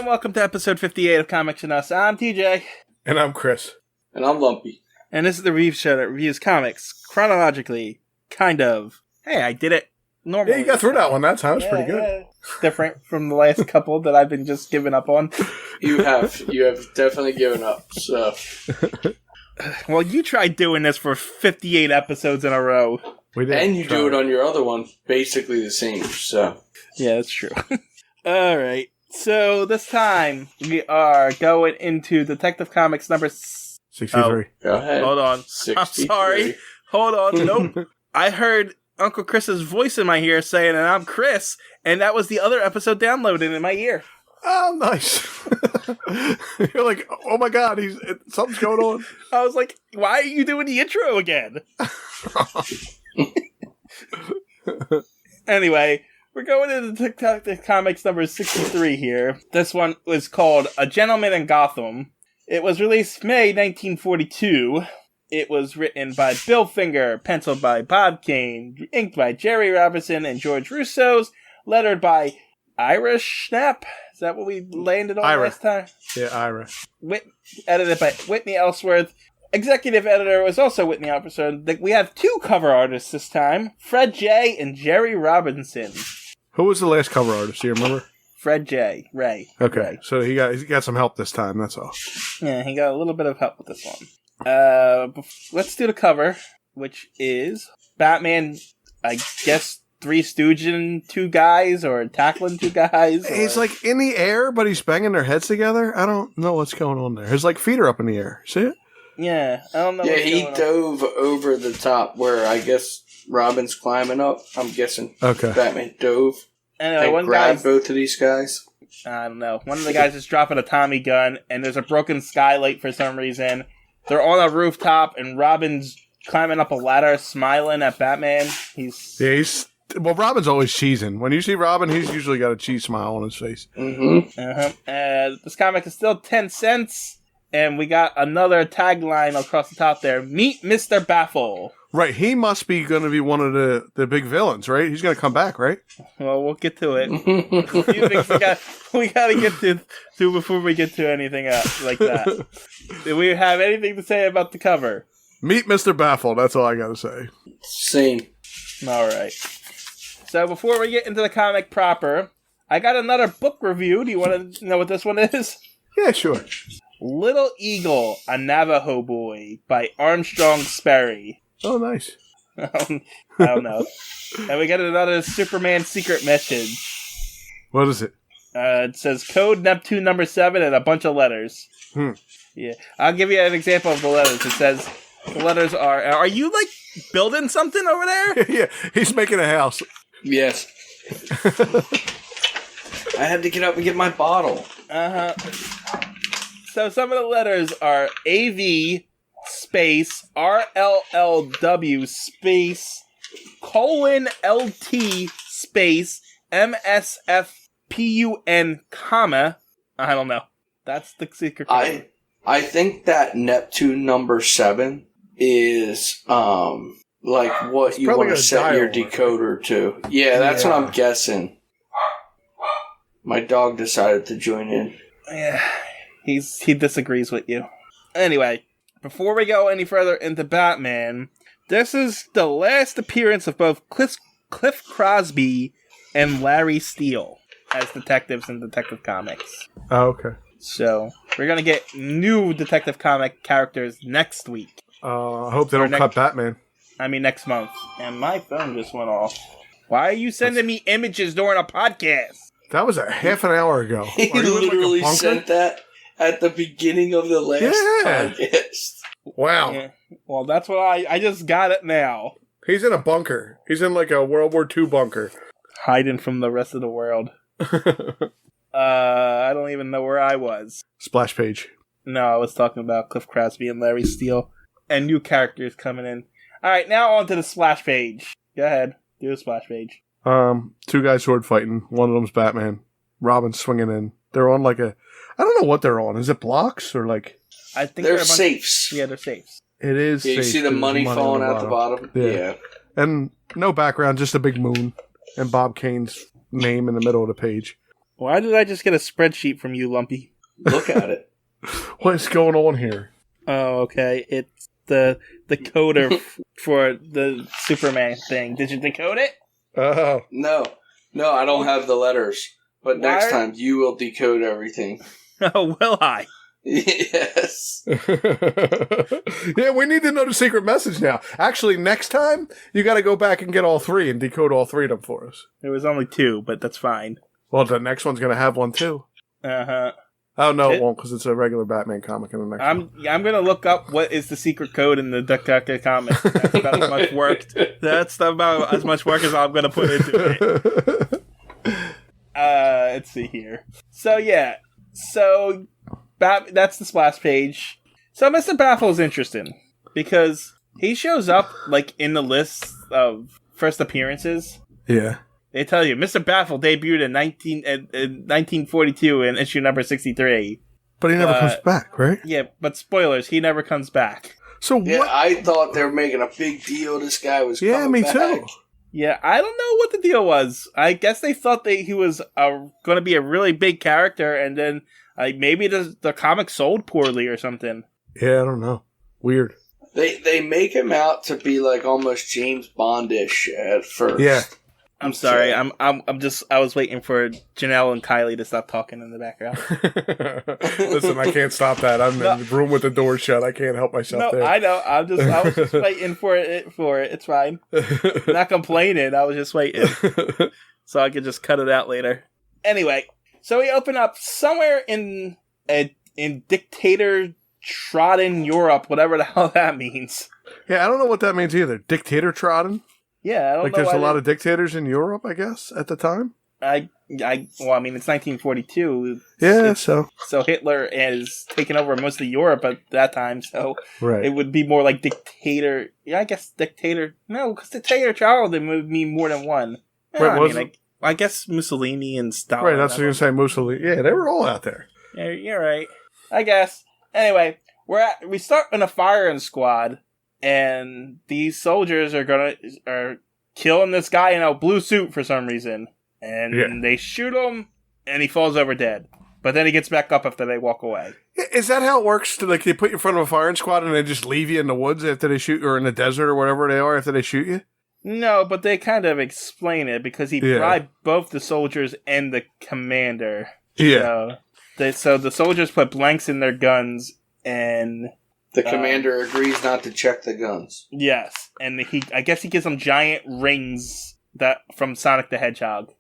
welcome to episode 58 of Comics and Us. I'm TJ. And I'm Chris. And I'm Lumpy. And this is the review show that reviews comics chronologically, kind of. Hey, I did it normally. Yeah, you got through that one that time. It was pretty good. Yeah. Different from the last couple that I've been just giving up on. You have definitely given up, so. Well, you tried doing this for 58 episodes in a row. We did. And you do it on your other one, basically the same, so. Yeah, that's true. Alright, so this time we are going into Detective Comics number 63. Go ahead. Hold on. 63. I'm sorry. Hold on. Nope. I heard Uncle Chris's voice in my ear saying, and I'm Chris, and that was the other episode downloaded in my ear. Oh, nice. You're like, oh my god, something's going on. I was like, why are you doing the intro again? Anyway, we're going into Detective Comics number 63 here. This one was called A Gentleman in Gotham. It was released May 1942. It was written by Bill Finger, penciled by Bob Kane, inked by Jerry Robinson and George Russo's, lettered by Ira Schnapp. Is that what we landed on last time? Yeah, Ira. Edited by Whitney Ellsworth. Executive editor was also Whitney Ellsworth. We have two cover artists this time, Fred J. and Jerry Robinson. Who was the last cover artist? Do you remember? Fred J. Ray. Okay, Ray. so he got some help this time, that's all. Yeah, he got a little bit of help with this one. Let's do the cover, which is Batman, I guess, Three Stooging two guys, or tackling two guys. He's like in the air, but he's banging their heads together. I don't know what's going on there. His feet are up in the air. See it? Yeah, I don't know. Yeah, he dove over the top where I guess Robin's climbing up. I'm guessing. Okay. Batman dove Anyway, and grabbed both of these guys. I don't know. One of the guys is dropping a Tommy gun, and there's a broken skylight for some reason. They're on a rooftop, and Robin's climbing up a ladder, smiling at Batman. Well, Robin's always cheesing. When you see Robin, he's usually got a cheese smile on his face. Mm-hmm. This comic is still 10 cents. And we got another tagline across the top there. Meet Mr. Baffled. Right, he must be going to be one of the big villains, right? He's going to come back, right? Well, we'll get to it. A few things we got to get to before we get to anything else like that. Do we have anything to say about the cover? Meet Mr. Baffled, that's all I got to say. Same. All right. So before we get into the comic proper, I got another book review. Do you want to know what this one is? Yeah, sure. Little Eagle, a Navajo Boy by Armstrong Sperry. Oh, nice. I don't know. And we got another Superman secret message. What is it? It says Code Neptune number 7 and a bunch of letters. Yeah. I'll give you an example of the letters. It says, the letters are you building something over there? Yeah, he's making a house. Yes. I had to get up and get my bottle. Uh-huh. So some of the letters are AV space RLLW space :LT space MSFPUN comma. I don't know. That's the secret code. I think that Neptune number 7 is what you want to set your decoder to. Yeah, that's what I'm guessing. My dog decided to join in. Yeah. He disagrees with you. Anyway, before we go any further into Batman, this is the last appearance of both Cliff Crosby and Larry Steele as detectives in Detective Comics. Oh, okay. So, we're going to get new Detective Comic characters next week. I hope they don't cut Batman. Next month. And my phone just went off. Why are you sending me images during a podcast? That was a half an hour ago. He literally sent that at the beginning of the last podcast. Wow. Yeah. Well, that's what I just got it now. He's in a bunker. He's in a World War II bunker. Hiding from the rest of the world. I don't even know where I was. Splash page. No, I was talking about Cliff Crosby and Larry Steele. And new characters coming in. Alright, now on to the splash page. Go ahead. Do the splash page. Two guys sword fighting. One of them's Batman. Robin's swinging in. They're on I don't know what they're on. Is it blocks or I think they're safes. Yeah, they're safes. It is. Yeah, you see the money falling out the bottom? Yeah. And no background, just a big moon. And Bob Kane's name in the middle of the page. Why did I just get a spreadsheet from you, Lumpy? Look at it. What's going on here? Oh, okay. It's the coder for the Superman thing. Did you decode it? Oh. No, I don't have the letters. But next time, you will decode everything. Oh, will I? Yes. Yeah, we need to know the secret message now. Actually, next time, you got to go back and get all 3 and decode all 3 of them for us. There was only 2, but that's fine. Well, the next one's going to have one, too. Uh-huh. Oh, no, it won't, because it's a regular Batman comic in the next one. I'm going to look up what is the secret code in the Detective comic. That's about as much work. That's about as much work as I'm going to put into it. Let's see here. So, yeah. So, that's the splash page. So, Mr. Baffle's interesting, because he shows up, like, in the list of first appearances. Yeah. They tell you, Mr. Baffle debuted in 1942 in issue number 63. But he never comes back, right? Yeah, but spoilers, he never comes back. So yeah, what? I thought they were making a big deal. This guy was coming back. too. Yeah, I don't know what the deal was. I guess they thought that he was going to be a really big character, and then maybe the comic sold poorly or something. Yeah, I don't know. Weird. They make him out to be like almost James Bondish at first. Yeah. I'm sorry. I was waiting for Janelle and Kylie to stop talking in the background. Listen, I can't stop that. I'm in the room with the door shut. I can't help myself there. I know. I was just waiting for it. It's fine. Not complaining. I was just waiting. So I could just cut it out later. Anyway, so we open up somewhere in dictator trodden Europe, whatever the hell that means. Yeah, I don't know what that means either. Dictator trodden? Yeah, I don't know. There's a lot of dictators in Europe, I guess, at the time. Well, I mean, it's 1942. So Hitler is taking over most of Europe at that time. So It would be more like dictator. Yeah, I guess dictator. No, because dictator child would mean more than one. I guess Mussolini and Stalin. Right, that's what you're saying. Mussolini. Yeah, they were all out there. Yeah, you're right. I guess. Anyway, we start in a firing squad. And these soldiers are killing this guy in a blue suit for some reason. And they shoot him, and he falls over dead. But then he gets back up after they walk away. Is that how it works? They put you in front of a firing squad and they just leave you in the woods after they shoot you, or in the desert or wherever they are after they shoot you? No, but they kind of explain it because he bribed both the soldiers and the commander. Yeah. So the soldiers put blanks in their guns, and the commander agrees not to check the guns. Yes, and I guess he gives them giant rings from Sonic the Hedgehog.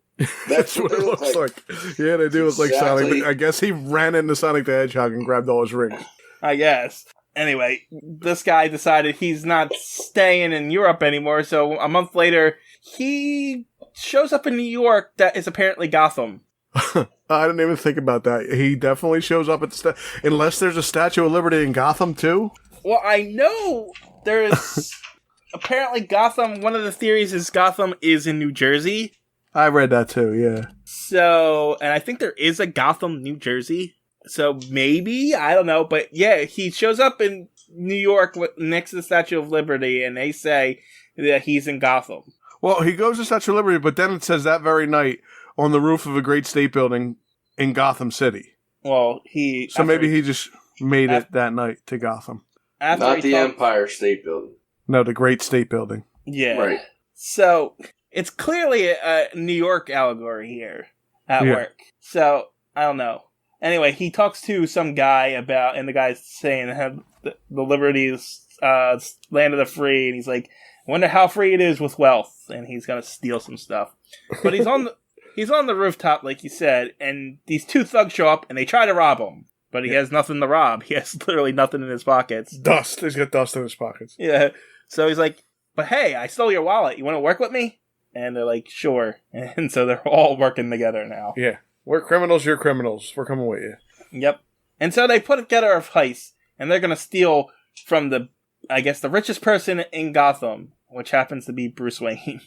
That's what it looks like. Yeah, they do look like Sonic. But I guess he ran into Sonic the Hedgehog and grabbed all his rings. I guess. Anyway, this guy decided he's not staying in Europe anymore, so a month later, he shows up in New York that is apparently Gotham. I didn't even think about that. He definitely shows up at the unless there's a Statue of Liberty in Gotham too. Well, I know there's apparently Gotham. One of the theories is Gotham is in New Jersey. I read that too. Yeah. So, and I think there is a Gotham, New Jersey. So maybe, I don't know, but yeah, he shows up in New York next to the Statue of Liberty, and they say that he's in Gotham. Well, he goes to Statue of Liberty, but then it says that very night on the roof of a great state building in Gotham City. Well, maybe he just made it that night to Gotham. Not the Empire State Building. No, the Great State Building. Yeah. Right. So, it's clearly a New York allegory here at work. So, I don't know. Anyway, he talks to some guy and the guy's saying the Liberty is land of the free, and he's like, I wonder how free it is with wealth, and he's gonna steal some stuff. But he's on the rooftop, like you said, and these two thugs show up, and they try to rob him. But he has nothing to rob. He has literally nothing in his pockets. Dust. He's got dust in his pockets. Yeah. So he's like, but hey, I stole your wallet. You want to work with me? And they're like, sure. And so they're all working together now. Yeah. We're criminals, you're criminals. We're coming with you. Yep. And so they put together a heist, and they're going to steal from the richest person in Gotham, which happens to be Bruce Wayne.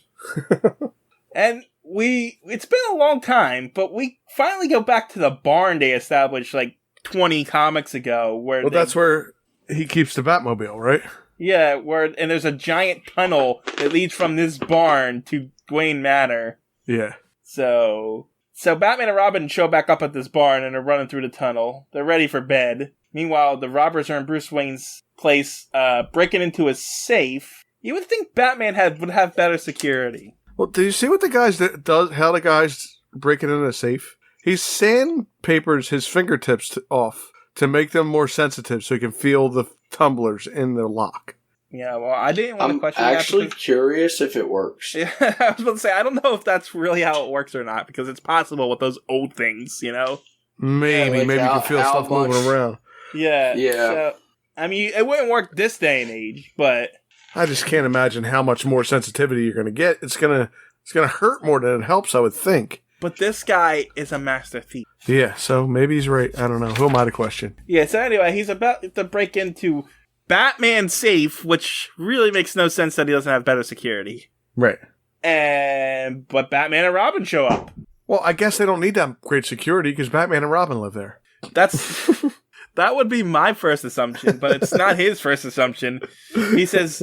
And it's been a long time, but we finally go back to the barn they established like 20 comics ago. That's where he keeps the Batmobile, right? Yeah, and there's a giant tunnel that leads from this barn to Wayne Manor. Yeah. So So Batman and Robin show back up at this barn and are running through the tunnel. They're ready for bed. Meanwhile, the robbers are in Bruce Wayne's place, breaking into a safe. You would think Batman would have better security. Well, do you see what the guys how the guys breaking into a safe? He sandpapers his fingertips off to make them more sensitive so he can feel the tumblers in the lock. Yeah, well, I didn't want to question I'm that. actually curious if it works. Yeah, I was about to say, I don't know if that's really how it works or not, because it's possible with those old things, you know? Maybe you can feel stuff moving around. Yeah. Yeah. So, I mean, it wouldn't work this day and age, but... I just can't imagine how much more sensitivity you're going to get. It's gonna hurt more than it helps, I would think. But this guy is a master thief. Yeah, so maybe he's right. I don't know. Who am I to question? Yeah, so anyway, he's about to break into Batman's safe, which really makes no sense that he doesn't have better security. Right. But Batman and Robin show up. Well, I guess they don't need that great security because Batman and Robin live there. That would be my first assumption, but it's not his first assumption. He says,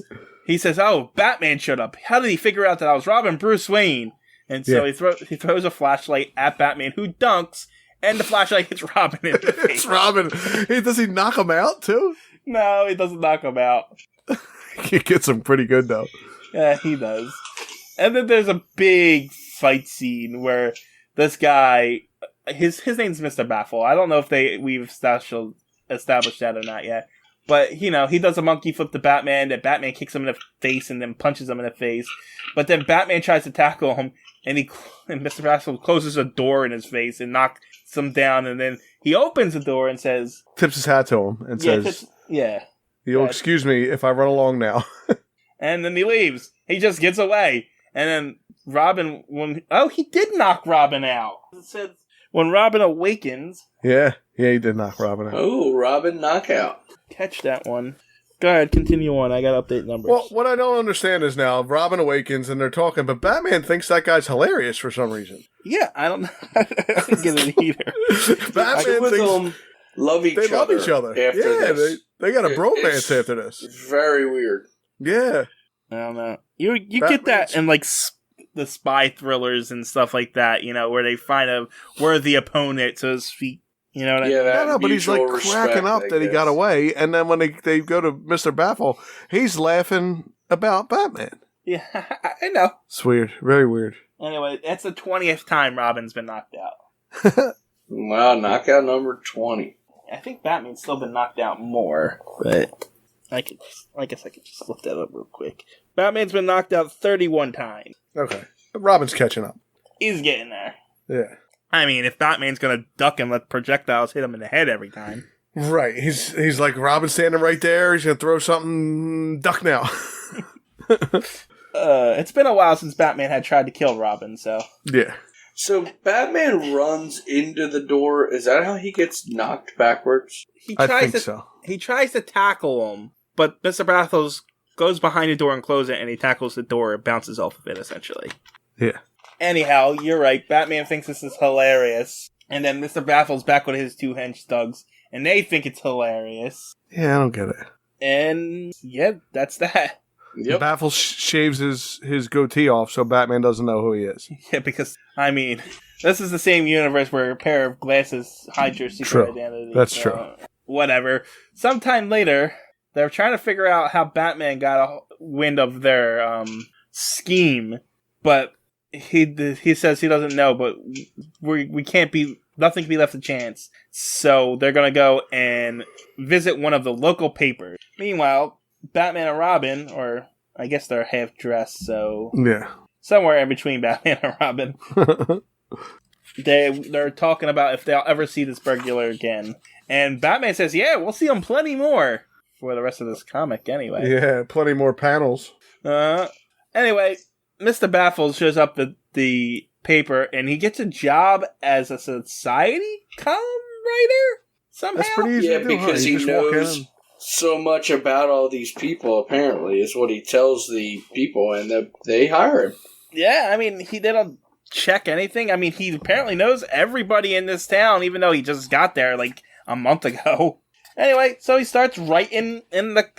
"Oh, Batman showed up. How did he figure out that I was robbing Bruce Wayne?" And so he throws a flashlight at Batman, who dunks, and the flashlight hits Robin in the face. It's Robin. Does he knock him out too? No, he doesn't knock him out. He gets him pretty good though. Yeah, he does. And then there's a big fight scene where this guy, his name's Mr. Baffled. I don't know if we've established that or not yet. But, you know, he does a monkey flip to Batman, that Batman kicks him in the face and then punches him in the face. But then Batman tries to tackle him, and Mr. Baffled closes a door in his face and knocks him down, and then he opens the door and says... Tips his hat to him and says... You'll excuse me if I run along now. And then he leaves. He just gets away. And then Robin, he did knock Robin out. It said, when Robin awakens... Yeah, he did knock Robin out. Oh, Robin knockout. Catch that one. Go ahead, continue on. I got to update numbers. Well, what I don't understand is now Robin awakens and they're talking, but Batman thinks that guy's hilarious for some reason. Yeah, I don't know. I didn't get it either. Batman thinks love each other. After this. They got a bromance after this. It's very weird. Yeah. I don't know. You get that in like the spy thrillers and stuff like that, you know, where they find a worthy opponent, so to speak. You know what I mean? No, but he's like cracking up that he got away, and then when they go to Mr. Baffle, he's laughing about Batman. Yeah, I know. It's weird. Very weird. Anyway, that's the 20th time Robin's been knocked out. Wow, knockout number 20. I think Batman's still been knocked out more, but I guess I could just look that up real quick. Batman's been knocked out 31 times. Okay. But Robin's catching up. He's getting there. Yeah. I mean, if Batman's gonna duck and let projectiles hit him in the head every time. Right. He's like Robin standing right there. He's gonna throw something. Duck now. It's been a while since Batman had tried to kill Robin, so. Yeah. So Batman runs into the door. Is that how he gets knocked backwards? I think so. He tries to tackle him, but Mr. Baffles goes behind the door and closes it, and he tackles the door and bounces off of it, essentially. Yeah. Anyhow, you're right. Batman thinks this is hilarious. And then Mr. Baffle's back with his two hench thugs, and they think it's hilarious. Yeah, I don't get it. And, yeah, that's that. Yep. Baffles shaves his goatee off so Batman doesn't know who he is. Yeah, because, I mean, this is the same universe where a pair of glasses hides your secret identity. That's true. Whatever. Sometime later, they're trying to figure out how Batman got a wind of their scheme, but he says he doesn't know, but we can't be, nothing can be left to chance. So they're going to go and visit one of the local papers. Meanwhile, Batman and Robin, or I guess they're half dressed, so yeah, somewhere in between Batman and Robin, they're talking about if they'll ever see this burglar again. And Batman says, yeah, we'll see him plenty more for the rest of this comic anyway. Yeah, plenty more panels. Anyway, Mr. Baffles shows up at the paper, and he gets a job as a society column writer somehow. That's pretty easy to do, because he knows so much about all these people, apparently, is what he tells the people, and they hire him. Yeah, I mean, he didn't check anything. I mean, he apparently knows everybody in this town, even though he just got there, like, a month ago. Anyway, so he starts writing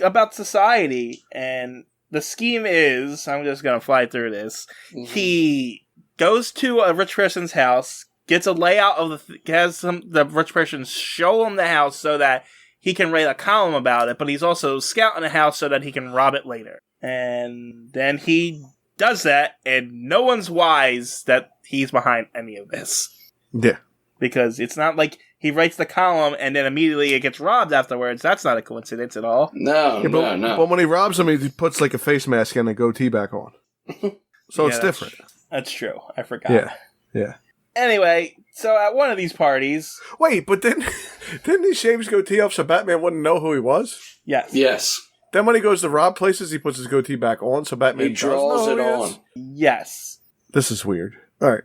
about society, and the scheme is, I'm just going to fly through this, he goes to a rich person's house, gets a layout of the rich person show him the house so that he can write a column about it, but he's also scouting the house so that he can rob it later. And then he does that, and no one's wise that he's behind any of this. Yeah. Because it's not like he writes the column and then immediately it gets robbed afterwards. That's not a coincidence at all. No. But when he robs him, he puts like a face mask and a goatee back on. So it's different. That's true. I forgot. Yeah. Anyway, so at one of these parties... Wait, but didn't he shave his goatee off so Batman wouldn't know who he was? Yes. Then when he goes to rob places, he puts his goatee back on so Batman draws does know it who he on. is? Yes. This is weird. All right.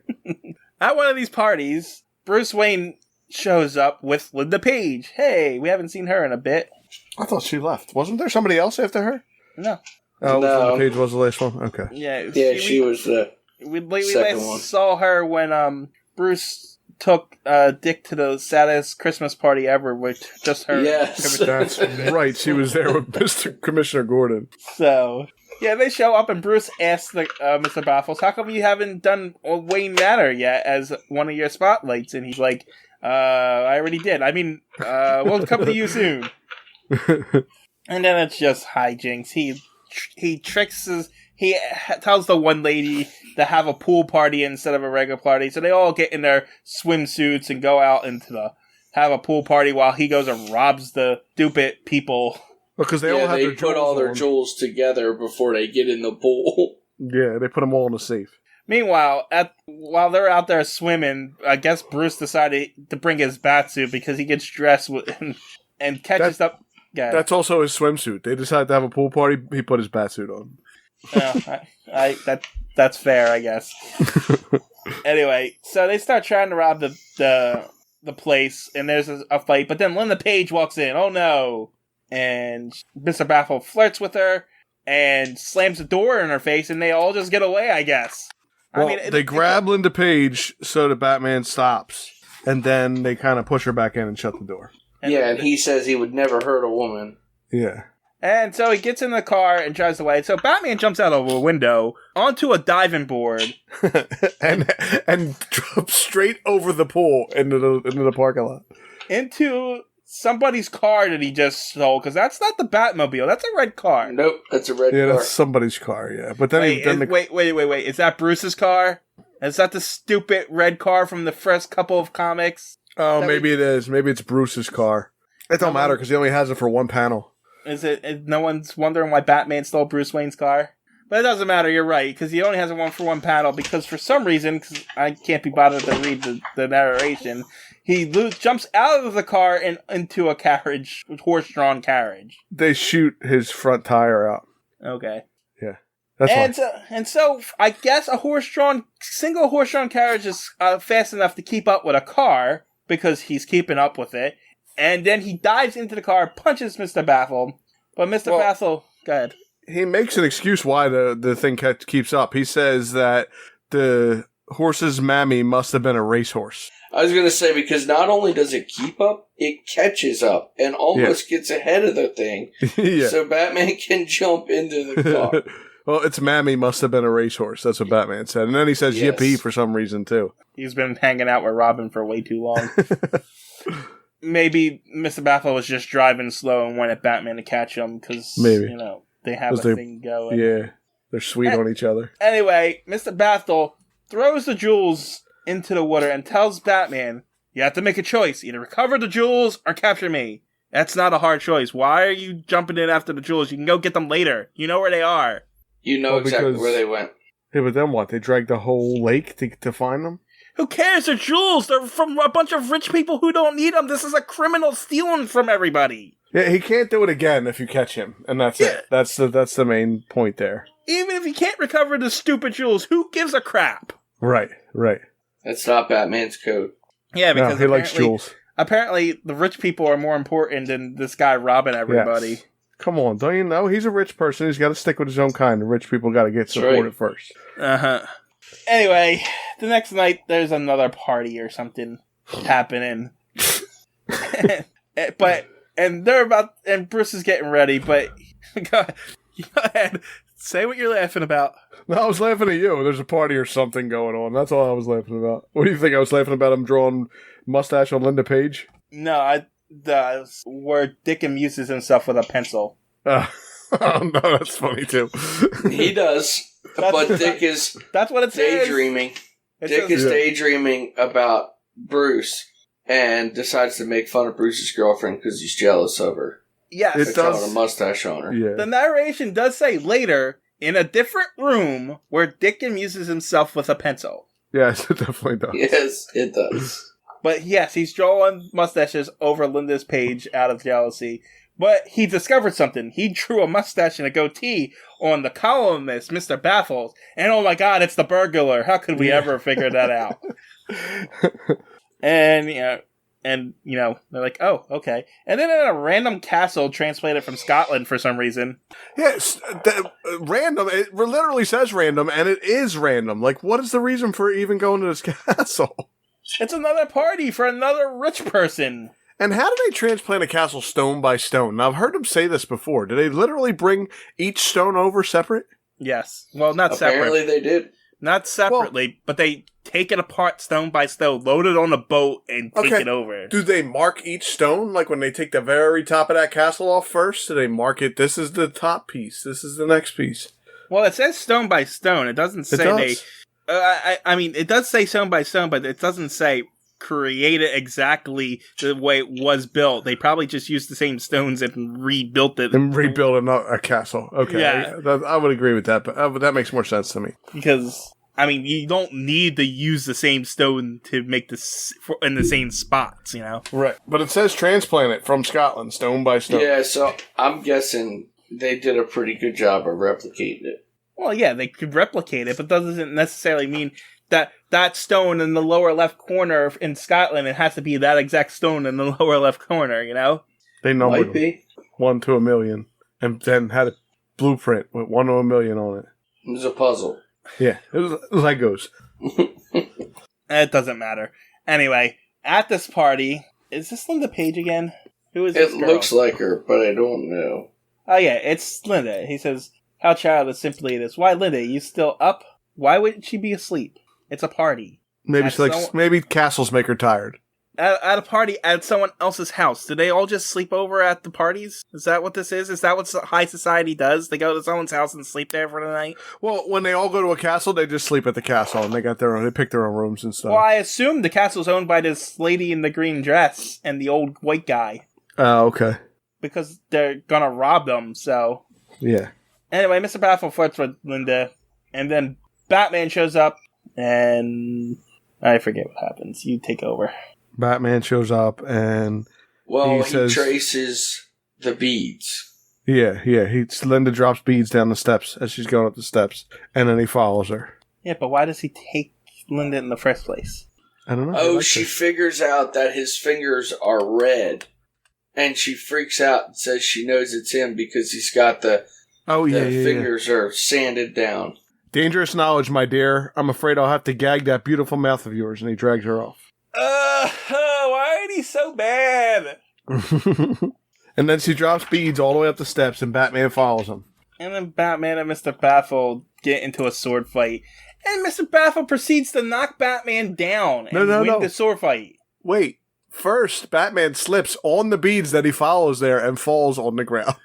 At one of these parties, Bruce Wayne shows up with Linda Page. Hey, we haven't seen her in a bit. I thought she left. Wasn't there somebody else after her? No. Oh, No. Linda Page was the last one? Okay. Yeah, She was the we second last one. saw her when Bruce took Dick to the saddest Christmas party ever with just her. Yes. That's right. She was there with Mr. Commissioner Gordon. So, yeah, they show up and Bruce asks Mr. Baffles, how come you haven't done Wayne Manor yet as one of your spotlights? And he's like, I already did. I mean, we'll come to you soon. And then it's just hijinks. He tells the one lady to have a pool party instead of a regular party. So they all get in their swimsuits and go out have a pool party while he goes and robs the stupid people. Because they all have they their put all their on. jewels together before they get in the pool. Yeah, they put them all in a safe. Meanwhile, while they're out there swimming, I guess Bruce decided to bring his batsuit because he gets dressed and catches up. Yeah. That's also his swimsuit. They decided to have a pool party. He put his batsuit on. That's fair, I guess. Anyway, so they start trying to rob the place, and there's a fight. But then Linda Page walks in. Oh no! And Mr. Baffle flirts with her and slams the door in her face, and they all just get away. I guess. Well, they grab Linda Page so the Batman stops, and then they kind of push her back in and shut the door. And he says he would never hurt a woman. Yeah. And so he gets in the car and drives away. So Batman jumps out of a window onto a diving board and drops straight over the pool into the parking lot. Into somebody's car that he just stole, because that's not the Batmobile. That's a red car. Nope, that's a red car. Yeah, that's somebody's car, yeah. But then wait. Is that Bruce's car? Is that the stupid red car from the first couple of comics? Oh, maybe it is. Maybe it's Bruce's car. It don't matter because he only has it for one panel. No one's wondering why Batman stole Bruce Wayne's car? But it doesn't matter, you're right, because he only has it for one panel, because for some reason, because I can't be bothered to read the narration, he jumps out of the car and into a carriage, horse-drawn carriage. They shoot his front tire out. Okay. Yeah. That's and so, I guess single horse-drawn carriage is fast enough to keep up with a car, because he's keeping up with it. And then he dives into the car, punches Mr. Baffle. But Mr. Baffle, go ahead. He makes an excuse why the thing keeps up. He says that the horse's mammy must have been a racehorse. I was going to say, because not only does it keep up, it catches up and almost gets ahead of the thing. Yeah. So Batman can jump into the car. Well, its mammy must have been a racehorse. That's what Batman said. And then he says yippee for some reason, too. He's been hanging out with Robin for way too long. Maybe Mr. Baffle was just driving slow and wanted Batman to catch him because, they have a thing going. Yeah, they're sweet on each other. Anyway, Mr. Baffle throws the jewels into the water and tells Batman, you have to make a choice. Either recover the jewels or capture me. That's not a hard choice. Why are you jumping in after the jewels? You can go get them later. You know where they are. You know exactly where they went. Yeah, but then what? They dragged the whole lake to find them? Who cares? They're jewels. They're from a bunch of rich people who don't need them. This is a criminal stealing from everybody. Yeah, he can't do it again if you catch him, and that's it. That's the main point there. Even if he can't recover the stupid jewels, who gives a crap? Right. That's not Batman's code. Yeah, because he likes jewels. Apparently, the rich people are more important than this guy robbing everybody. Yes. Come on, don't you know? He's a rich person. He's got to stick with his own kind. The rich people got to get supported first. Uh-huh. Anyway, the next night, there's another party or something happening. And Bruce is getting ready, but go ahead. Say what you're laughing about. No, I was laughing at you. There's a party or something going on. That's all I was laughing about. What do you think I was laughing about? Him drawing mustache on Linda Page? No, where Dick amuses himself with a pencil. Oh, no, that's funny too. He does. But Dick is that's what it daydreaming. Dick is daydreaming about Bruce and decides to make fun of Bruce's girlfriend because he's jealous of her. Yes. It does. A mustache on her. Yeah. The narration does say later, in a different room, where Dick amuses himself with a pencil. Yes, it definitely does. Yes, it does. But yes, he's drawing mustaches over Linda's Page out of jealousy. But he discovered something. He drew a mustache and a goatee on the columnist, Mr. Baffled. And oh my god, it's the burglar. How could we ever figure that out? And, they're like, oh, okay. And then in a random castle transplanted from Scotland for some reason. Yes, random. It literally says random, and it is random. Like, what is the reason for even going to this castle? It's another party for another rich person. And how do they transplant a castle stone by stone? Now, I've heard them say this before. Do they literally bring each stone over separate? Yes. Well, not separate. Apparently they did. Not separately, but they take it apart stone by stone, load it on a boat, and take it over. Do they mark each stone? Like when they take the very top of that castle off first, do they mark it, this is the top piece, this is the next piece? Well, it says stone by stone. It doesn't say I mean, it does say stone by stone, but it doesn't say create it exactly the way it was built. They probably just used the same stones and rebuilt it. And rebuilt a castle. Okay. Yeah. I would agree with that, but that makes more sense to me. Because, I mean, you don't need to use the same stone to make this in the same spots, Right. But it says transplant it from Scotland, stone by stone. Yeah, so I'm guessing they did a pretty good job of replicating it. Well, yeah, they could replicate it, but that doesn't necessarily mean that stone in the lower left corner in Scotland, it has to be that exact stone in the lower left corner, They numbered them 1 to 1,000,000, and then had a blueprint with 1 to 1,000,000 on it. It was a puzzle. Yeah, it was Legos. It doesn't matter. Anyway, at this party, is this Linda Page again? Who is this girl? It looks like her, but I don't know. Oh yeah, it's Linda. He says, how childish simply it is. Why, Linda, you still up? Why wouldn't she be asleep? It's a party. Maybe castles make her tired. At a party at someone else's house. Do they all just sleep over at the parties? Is that what this is? Is that what high society does? They go to someone's house and sleep there for the night? Well, when they all go to a castle, they just sleep at the castle, and they pick their own rooms and stuff. Well, I assume the castle's owned by this lady in the green dress and the old white guy. Oh, okay. Because they're gonna rob them, so... Yeah. Anyway, Mr. Baffled flirts with Linda, and then Batman shows up, and I forget what happens. You take over. Batman shows up, and he traces the beads. Yeah. Linda drops beads down the steps as she's going up the steps, and then he follows her. Yeah, but why does he take Linda in the first place? I don't know. She figures out that his fingers are red, and she freaks out and says she knows it's him because he's got the fingers are sanded down. Dangerous knowledge, my dear. I'm afraid I'll have to gag that beautiful mouth of yours. And he drags her off. Why is he so bad? And then she drops beads all the way up the steps, and Batman follows him. And then Batman and Mr. Baffled get into a sword fight. And Mr. Baffled proceeds to knock Batman down and win the sword fight. Wait. First, Batman slips on the beads that he follows there and falls on the ground.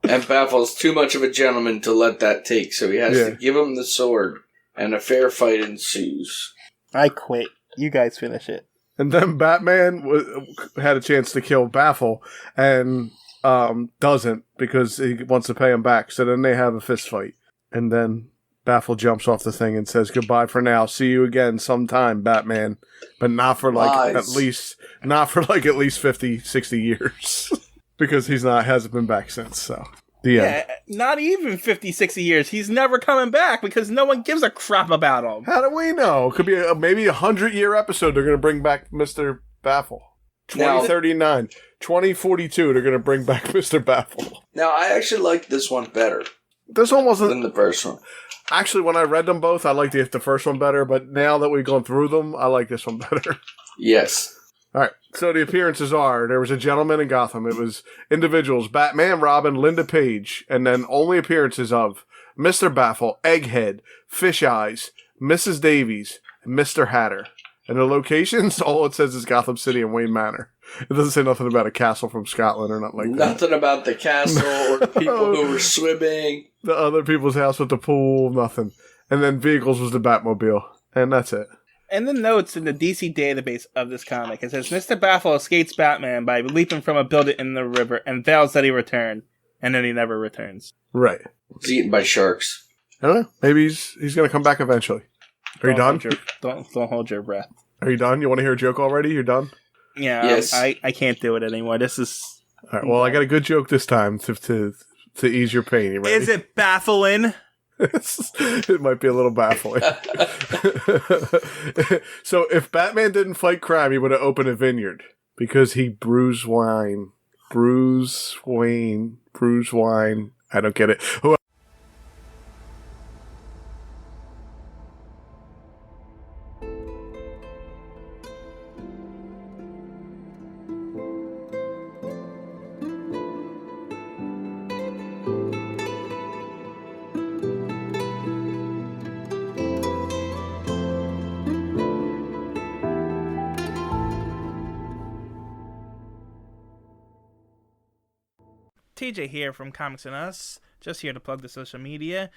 And Baffle's too much of a gentleman to let that take, so he has to give him the sword, and a fair fight ensues. I quit. You guys finish it. And then Batman had a chance to kill Baffle, and doesn't, because he wants to pay him back. So then they have a fist fight. And then Baffle jumps off the thing and says, goodbye for now. See you again sometime, Batman. But not for at least 50, 60 years. Because hasn't been back since, so. Not even 50, 60 years. He's never coming back because no one gives a crap about him. How do we know? It could be maybe 100-year episode they're going to bring back Mr. Baffle. 2039. 2042 they're going to bring back Mr. Baffle. Now, I actually liked this one better. This one wasn't... than the first one. Actually, when I read them both, I liked the first one better, but now that we've gone through them, I like this one better. Yes. All right. So the appearances are, there was a gentleman in Gotham. It was individuals, Batman, Robin, Linda Page, and then only appearances of Mr. Baffle, Egghead, Fish Eyes, Mrs. Davies, and Mr. Hatter. And the locations, all it says is Gotham City and Wayne Manor. It doesn't say nothing about a castle from Scotland or nothing like that. Nothing about the castle or the people who were swimming. The other people's house with the pool, nothing. And then vehicles was the Batmobile. And that's it. In the notes in the DC database of this comic, it says Mr. Baffle escapes Batman by leaping from a building in the river and vows that he return, and then he never returns. Right. He's eaten by sharks. I don't know. Maybe he's going to come back eventually. Are you done? Don't hold your breath. Are you done? You want to hear a joke already? You're done? Yeah. Yes. I can't do it anymore. This is... All right. Well, I got a good joke this time to ease your pain. You ready? Is it baffling? It might be a little baffling. So if Batman didn't fight crime, he would have opened a vineyard because he brews wine. Brews wine. I don't get it. TJ here from Comics and Us, just here to plug the social media.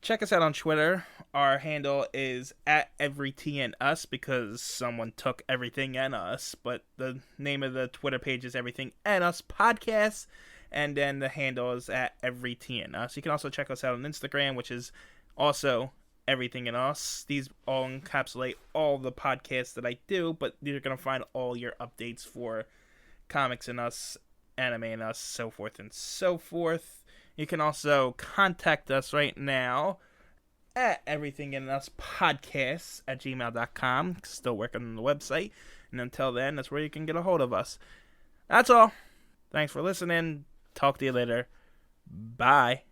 Check us out on Twitter. Our handle is @EveryTNUs because someone took everything and us, but the name of the Twitter page is Everything and Us Podcast, and then the handle is @EveryTNUs. You can also check us out on Instagram, which is also Everything and Us. These all encapsulate all the podcasts that I do, but you're going to find all your updates for Comics and Us, Anime and Us, so forth and so forth. You can also contact us right now at everythinginUspodcasts@gmail.com. Still working on the website. And until then, that's where you can get a hold of us. That's all. Thanks for listening. Talk to you later. Bye.